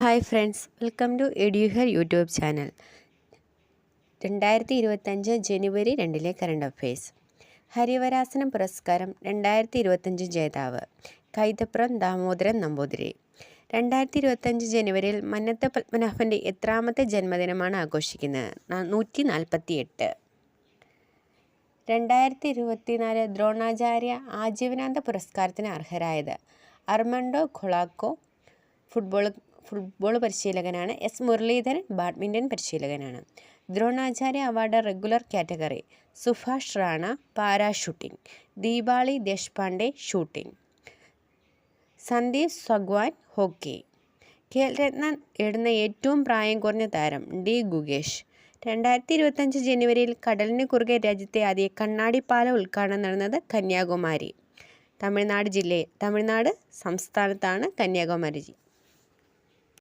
Hi friends, welcome to Eduhour YouTube channel. 2025 January 2 current affairs. Harivarasanam പുരസ്കാരം 2025 ജേതാവ് കൈതപ്രം ദാമോദരൻ നമ്പൂതിരി. 2025 ജനുവരിയിൽ മന്നത്ത് പത്മനാഭൻ്റെ എത്രാമത്തെ ജന്മദിനമാണ് ആഘോഷിക്കുന്നത്? 148. 2024 ദ്രോണാചാര്യ ആജീവനാന്ത പുരസ്കാരത്തിന് അർഹരായത് അർമണ്ടോ ഖൊളാക്കോ ഫുട്ബോൾ പരിശീലകനാണ്. എസ് മുരളീധരൻ ബാഡ്മിൻ്റൺ പരിശീലകനാണ്. Dronacharya award regular category Subhash Rana parashooting, Deepali Deshpande shooting, Sandeep Sangwan hockey. Khel Ratna നേടുന്ന ഏറ്റവും പ്രായം കുറഞ്ഞ താരം ഡി ഗുകേഷ്. 2025 ജനുവരിയിൽ കടലിന് കുറുകെ രാജ്യത്തെ ആദ്യ കണ്ണാടിപ്പാലം ഉദ്ഘാടനം നടന്നത് കന്യാകുമാരി. തമിഴ്നാട് സംസ്ഥാനത്താണ് കന്യാകുമാരി.